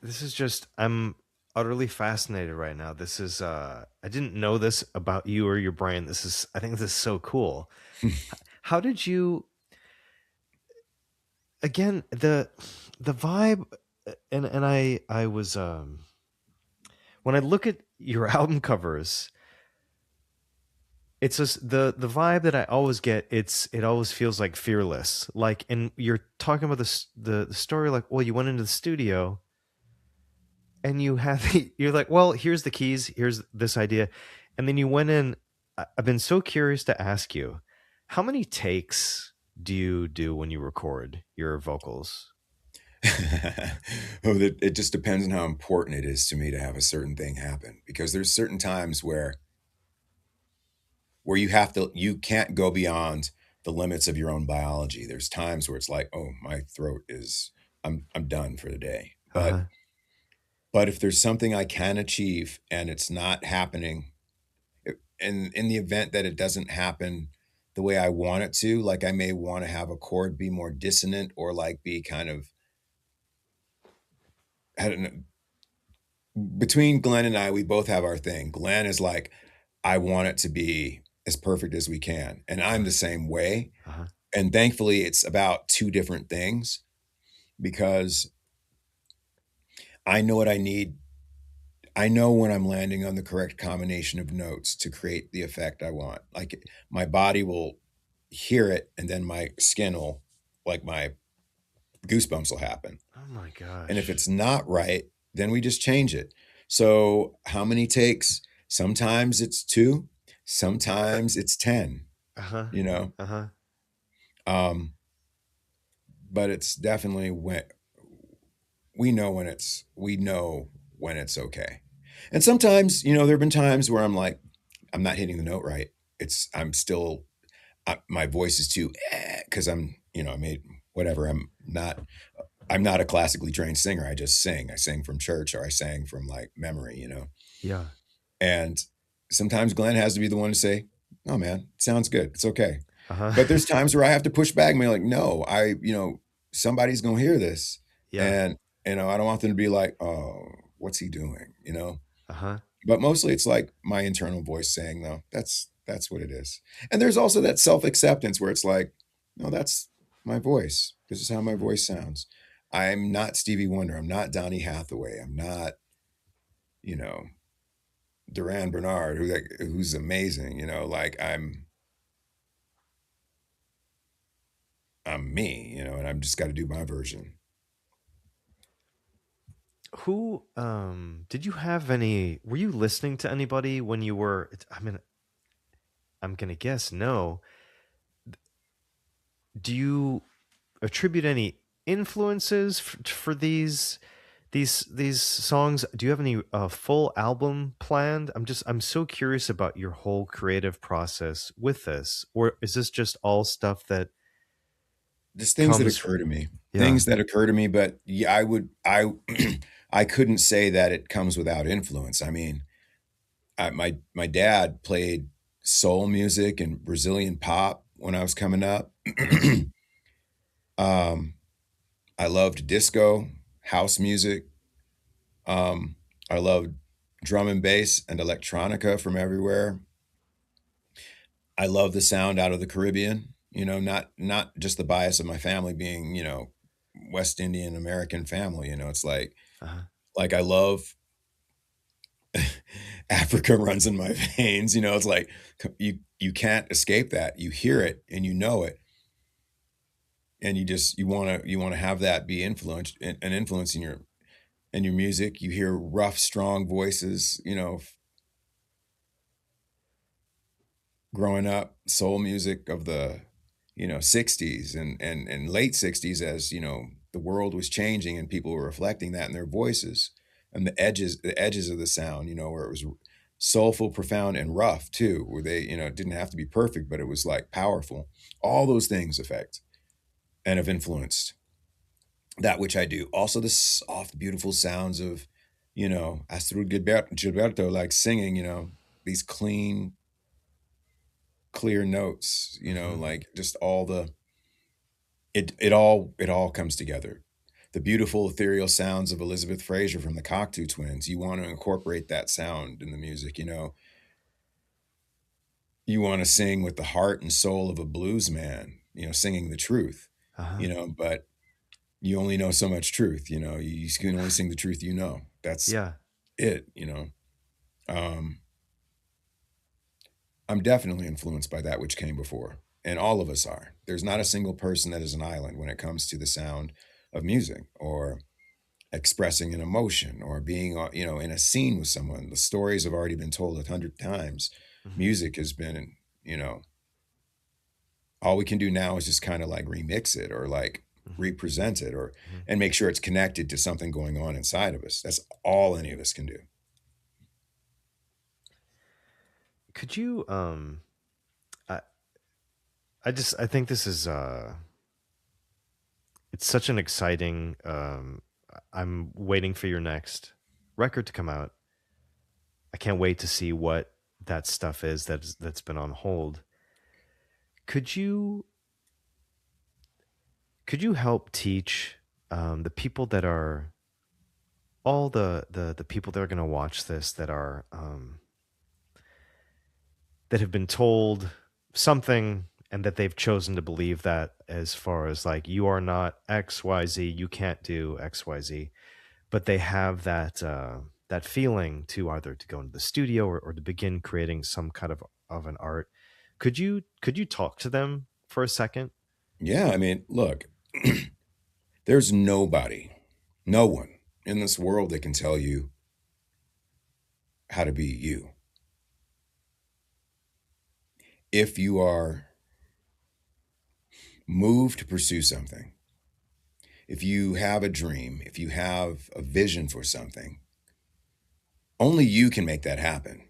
This is just, I'm utterly fascinated right now. This is, I didn't know this about you or your brain. This is, I think this is so cool. How did you, again, the vibe, and I was, when I look at your album covers, it's just the vibe that I always get. It always feels like fearless. Like, and you're talking about the story, like, well, you went into the studio and you have you're like, well, here's the keys, here's this idea, and then you went in. I've been so curious to ask you, how many takes do you do when you record your vocals? It just depends on how important it is to me to have a certain thing happen because there's certain times where you can't go beyond the limits of your own biology. There's times where it's like, oh, my throat is I'm done for the day. But Uh-huh. but if there's something I can achieve and it's not happening, and in the event that it doesn't happen the way I want it to, like I may want to have a chord be more dissonant or like be kind of, I don't know. Between Glenn and I, we both have our thing. Glenn is like, I want it to be as perfect as we can. And I'm the same way. Uh-huh. And thankfully, it's about two different things because I know what I need. I know when I'm landing on the correct combination of notes to create the effect I want. Like my body will hear it, and then my skin will, like my goosebumps will happen. Oh my And if gosh. it's not right, then we just change it. So, how many takes? Sometimes it's two, Uh, sometimes it's 10, uh-huh. you know? Uh-huh. Um, but it's definitely when we know when it's okay. And sometimes, there have been times where I'm like, I'm not hitting the note right. I'm still, my voice is too, because I made whatever. I'm not a classically trained singer. I just sing. I sing from church or I sang from like memory. Yeah. And sometimes Glenn has to be the one to say, "Oh man, it sounds good. It's okay." But Uh-huh. there's times where I have to push back and be like, "No, somebody's gonna hear this." Yeah. And I don't want them to be like, "Oh, what's he doing?" Uh-huh. But mostly it's like my internal voice saying, "No, that's what it is." And there's also that self-acceptance where it's like, "No, that's my voice. This is how my voice sounds." I'm not Stevie Wonder. I'm not Donny Hathaway. I'm not, you know, Duran Bernard, who's amazing. Like I'm me. And I've just got to do my version. Who did you have any, were you listening to anybody when you were, I mean, I'm gonna guess no. Do you attribute any influences for these songs? Do you have any full album planned? I'm so curious about your whole creative process with this, or is this just all stuff that Just things that comes? occur to me. Yeah. Things that occur to me, but yeah, I couldn't say that it comes without influence. I mean, my dad played soul music and Brazilian pop when I was coming up. Uh-huh. um, I loved disco, house music. Um, I loved drum and bass and electronica from everywhere. I love the sound out of the Caribbean. Not just the bias of my family being, West Indian American family. It's Uh-huh. like I love Africa runs in my veins. It's like you can't escape that. You hear it and you know it, and you want to have that be influenced and influencing in your music. You hear rough, strong voices, you know, growing up, soul music of the, you know, 60s and late 60s, as, you know, the world was changing and people were reflecting that in their voices, and the edges of the sound, you know, where it was soulful, profound, and rough too, where they, you know, it didn't have to be perfect, but it was like powerful. All those things affect and have influenced that which I do. Also, the soft, beautiful sounds of, you know, Astrud Gilberto, like singing, you know, these clean, clear notes, you know, Hmm. like just all the it all comes together. The beautiful ethereal sounds of Elizabeth Fraser from the Cocteau Twins. You want to incorporate that sound in the music, you know. You want to sing with the heart and soul of a blues man, you know, singing the truth, Uh-huh. you know, but you only know so much truth, you know. You can only sing the truth you know. That's Yeah. it, you know. Um, I'm definitely influenced by that which came before, and all of us are. There's not a Hmm. single person that is an island when it comes to the sound of music or expressing an emotion or being, you know, in a scene with someone. The stories have already been told 100 times. Hmm. Music has been, you know, all we can do now is just kind of like remix it or like Hmm. represent it or Hmm. and make sure it's connected to something going on inside of us. That's all any of us can do. Could you I I think this is it's such an exciting I'm waiting for your next record to come out. I can't wait to see what that stuff is that's been on hold. Could you could you help teach the people that are all the people that are going to watch this that are that have been told something and that they've chosen to believe that, as far as like, you are not XYZ, you can't do XYZ, but they have that that feeling to either to go into the studio or to begin creating some kind of an art. Could you talk to them for a second? Yeah, I mean, look, there's nobody, no one in this world that can tell you how to be you. If you are moved to pursue something, if you have a dream, if you have a vision for something, only you can make that happen.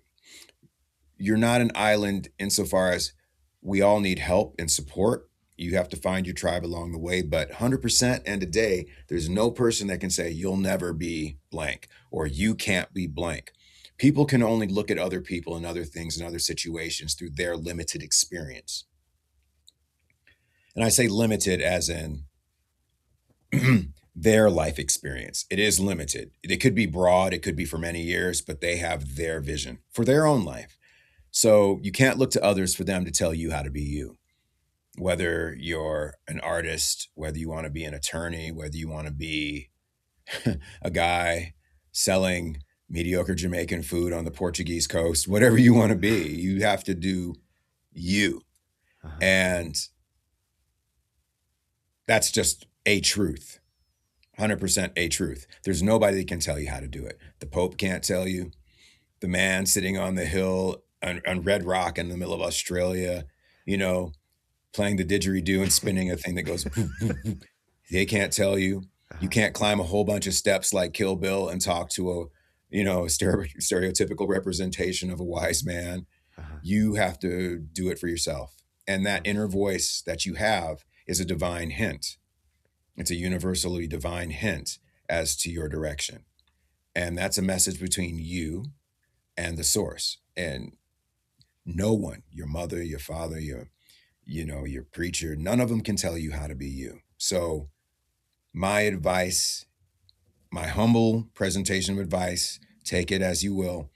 You're not an island insofar as we all need help and support. You have to find your tribe along the way, but 100% and a day, there's no person that can say you'll never be blank or you can't be blank. People can only look at other people and other things and other situations through their limited experience. And I say limited as in their life experience. It is limited. It could be broad, it could be for many years, but they have their vision for their own life. So you can't look to others for them to tell you how to be you. Whether you're an artist, whether you want to be an attorney, whether you want to be a guy selling mediocre Jamaican food on the Portuguese coast, whatever you want to be, you have to do you. Uh-huh. And that's just a truth. 100% a truth. There's nobody that can tell you how to do it. The Pope can't tell you. The man sitting on the hill on Red Rock in the middle of Australia, you know, playing the didgeridoo and spinning a thing that goes boop, boop, boop. They can't tell you. You Uh-huh. can't climb a whole bunch of steps like Kill Bill and talk to a, you know, a stereotypical representation of a wise man. Uh-huh. You have to do it for yourself. And that Mhm. inner voice that you have is a divine hint. It's a universally divine hint as to your direction. And that's a message between you and the source. And no one, your mother, your father, your preacher, none of them can tell you how to be you. So my advice, my humble presentation of advice, take it as you will,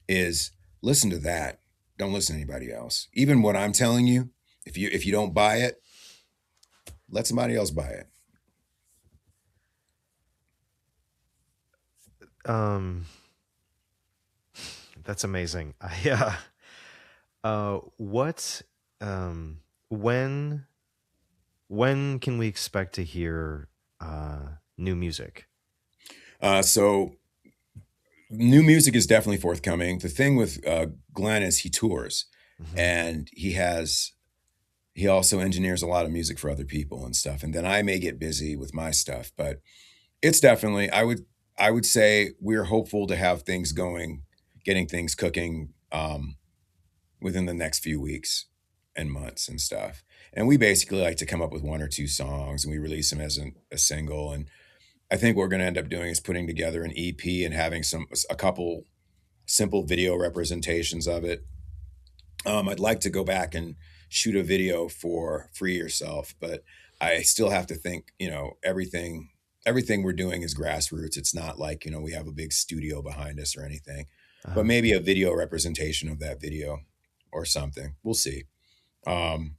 is listen to that. Don't listen to anybody else. Even what I'm telling you, if you don't buy it, let somebody else buy it. um that's amazing. What um when when can we expect to hear new music? So new music is definitely forthcoming. The thing with Glenn is he tours, Hmm. and he also engineers a lot of music for other people and stuff. And then I may get busy with my stuff, but it's definitely I would say we're hopeful to have things going, getting things cooking within the next few weeks and months and stuff. And we basically like to come up with one or two songs and we release them as a single. And I think what we're going to end up doing is putting together an EP and having a couple simple video representations of it. I'd like to go back and shoot a video for Free Yourself, but I still have to think, everything we're doing is grassroots. It's not like, we have a big studio behind us or anything, but Uh, maybe a video representation of that video or something. We'll see. Um,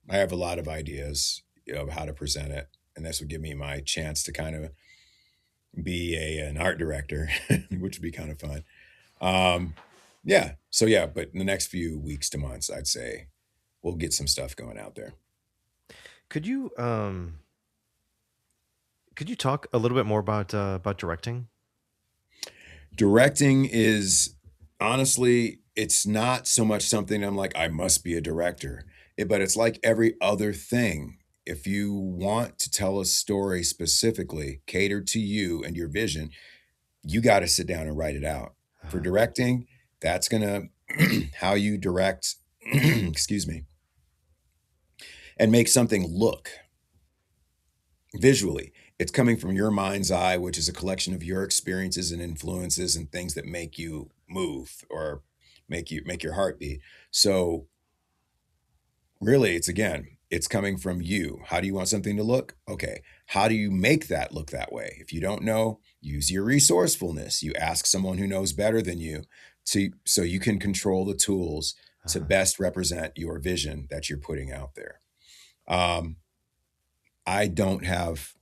I have a lot of ideas, of how to present it, and this would give me my chance to kind of be an art director, which would be kind of fun. Um, yeah. So yeah, but in the next few weeks to months, I'd say we'll get some stuff going out there. could you talk a little bit more about directing? Directing is honestly, it's not so much something I'm like, I must be a director. But it's like every other thing. If you want to tell a story specifically catered to you and your vision, you got to sit down and write it out. For Uh, directing, that's going to how you direct, excuse me, and make something look visually. It's coming from your mind's eye, which is a collection of your experiences and influences and things that make you move or make your heart beat. So really, it's coming from you. How do you want something to look? Okay. How do you make that look that way? If you don't know, use your resourcefulness. You ask someone who knows better than you so you can control the tools to uh, best represent your vision that you're putting out there. Um, I don't have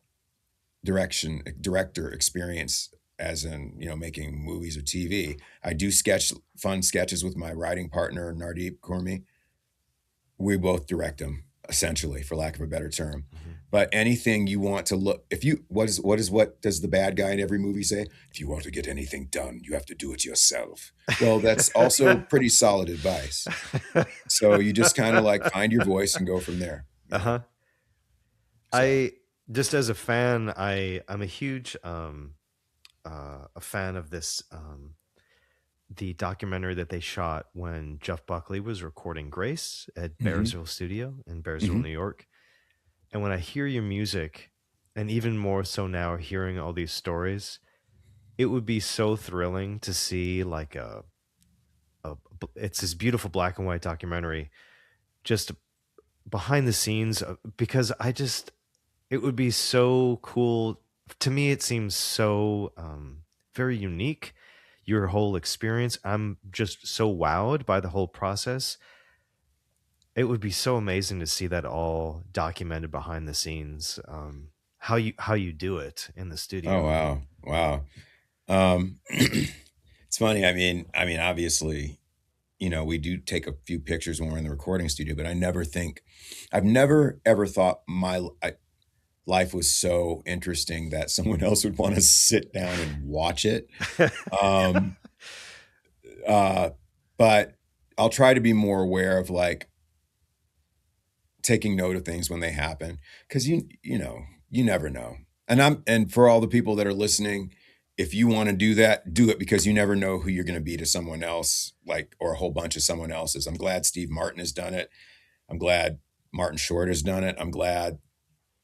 director experience as in making movies or TV. I do sketch fun sketches with my writing partner Nardeep Kurmi. We both direct them essentially, for lack of a better term. mhm. But anything you want to look, if you what does the bad guy in every movie say? If you want to get anything done, you have to do it yourself. Well, that's also pretty solid advice. So you just kind of like find your voice and go from there. Uh-huh. So I just as a fan, I'm a huge a fan of this the documentary that they shot when Jeff Buckley was recording Grace at hmm Bearsville Studio in Bearsville, New hmm York. And when I hear your music, and even more so now hearing all these stories, it would be so thrilling to see like it's this beautiful black and white documentary just behind the scenes because it would be so cool. To me, it seems so very unique. Your whole experience, I'm just so wowed by the whole process. It would be so amazing to see that all documented behind the scenes. How you do it in the oh studio. wow, wow. It's funny. I mean, obviously, we do take a few pictures when we're in the recording studio, but I've never ever thought life was so interesting that someone else would want to sit down and watch it. Yeah. Um, uh, but I'll try to be more aware of like taking note of things when they happen because you never know. And for all the people that are listening, if you want to do that, do it because you never know who you're going to be to someone else, like or a whole bunch of someone else's. I'm glad Steve Martin has done it. I'm glad Martin Short has done it. I'm glad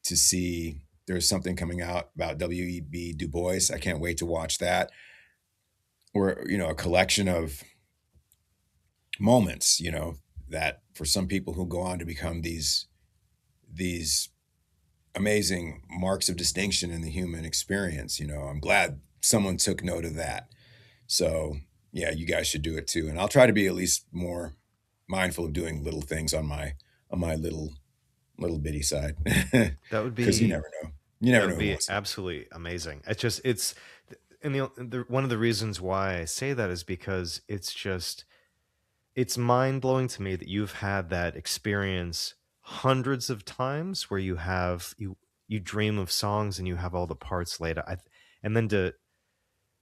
to see there's something coming out about W.E.B. Du Bois. I can't wait to watch that. Or a collection of moments, that for some people who go on to become these amazing marks of distinction in the human experience. I'm glad someone took note of that. So yeah, you guys should do it too. And I'll try to be at least more mindful of doing little things on my little bitty side. That would Because you be never know. You never know who be wants to. absolutely amazing. It's and one of the reasons why I say that is because it's mind blowing to me that you've had that experience hundreds of times where you dream of songs and you have all the parts laid out. And then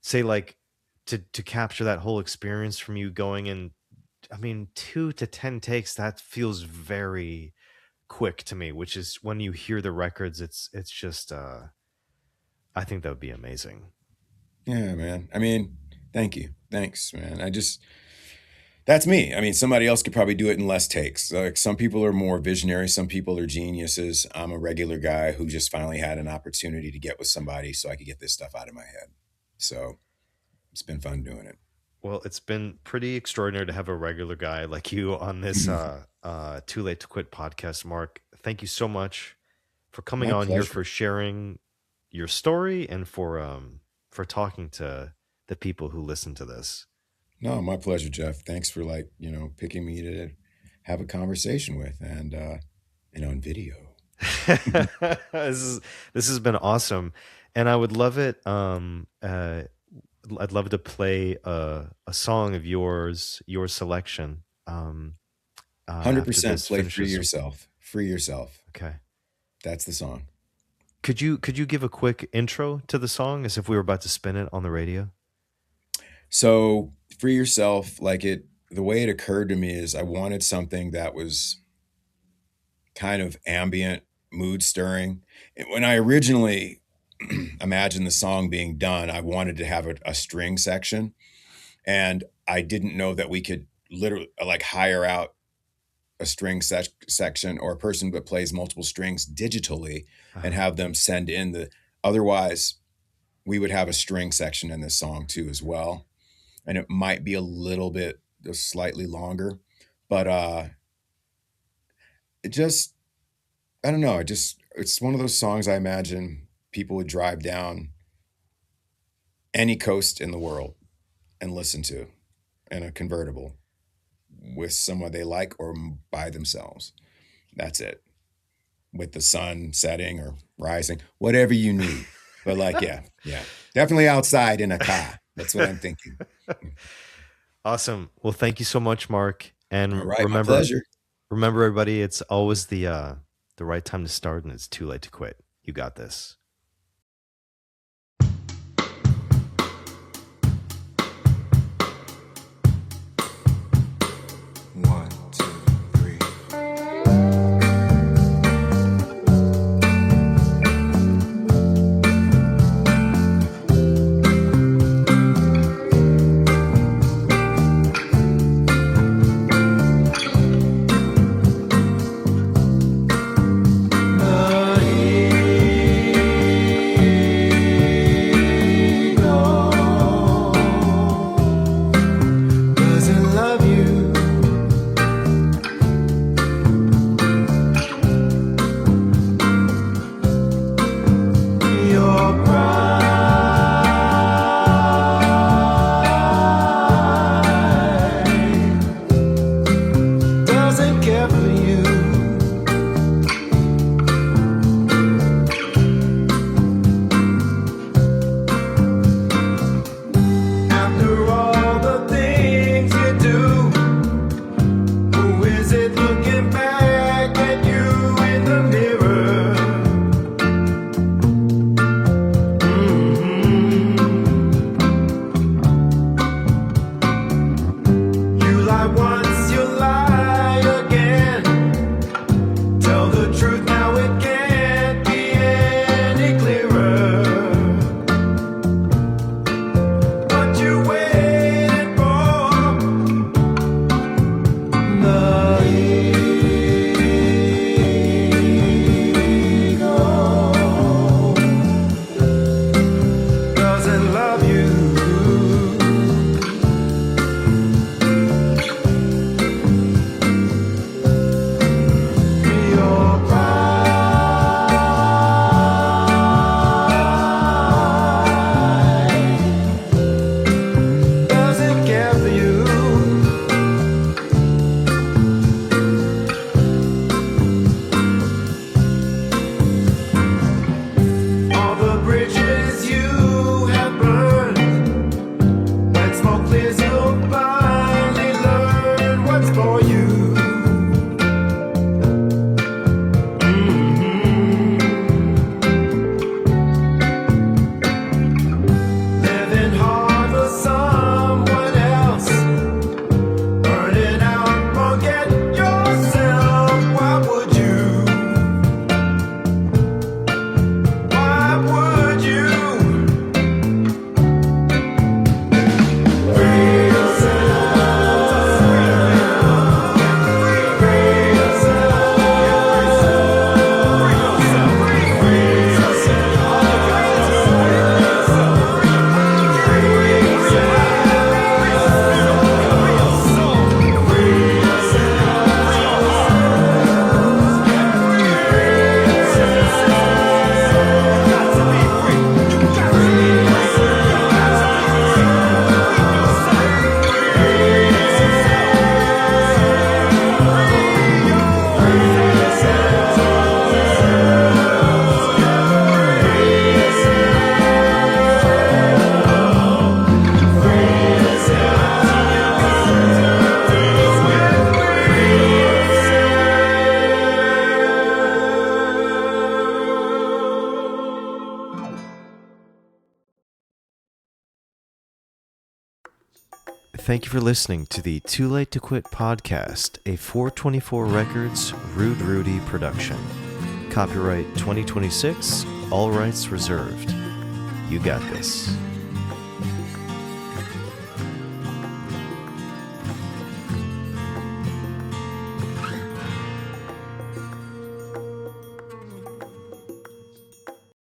say like to capture that whole experience from you going in, I mean, 2 to 10 takes, that feels very quick to me, which is when you hear the records, it's just I think that would be amazing. Yeah, man. I mean, thank you. Thanks, man. That's me. I mean, somebody else could probably do it in less takes. Like some people are more visionary, some people are geniuses. I'm a regular guy who just finally had an opportunity to get with somebody so I could get this stuff out of my head. So it's been fun doing it. Well, it's been pretty extraordinary to have a regular guy like you on this Too Late to Quit podcast, Mark. Thank you so much for coming My on here, pleasure. for sharing your story, and for talking to the people who listen to this. No, my pleasure, Jeff. Thanks for picking me to have a conversation with and on video. This has been awesome, and I would love it. I'd love to play a song of yours, your selection. After 100% this play Free finishes. Yourself. Free Yourself. Okay. That's the song. Could you give a quick intro to the song as if we were about to spin it on the radio? So Free Yourself, the way it occurred to me is I wanted something that was kind of ambient, mood stirring. When I originally imagined the song being done, I wanted to have a string section, and I didn't know that we could literally hire out a string section or a person that plays multiple strings digitally and have them send in otherwise we would have a string section in this song too as well. And it might be a little bit slightly longer, but it just, I don't know. It's one of those songs I imagine people would drive down any coast in the world and listen to in a convertible with someone they like or by themselves. That's it. With the sun setting or rising, whatever you need. But yeah, definitely outside in a car. That's what I'm thinking. Awesome. Well, thank you so much, Mark. And All right, my pleasure. Remember, everybody, it's always the right time to start, and it's too late to quit. You got this. Thank you for listening to the Too Late to Quit podcast, a 424 Records Rude Rudy production. Copyright 2026, all rights reserved. You got this.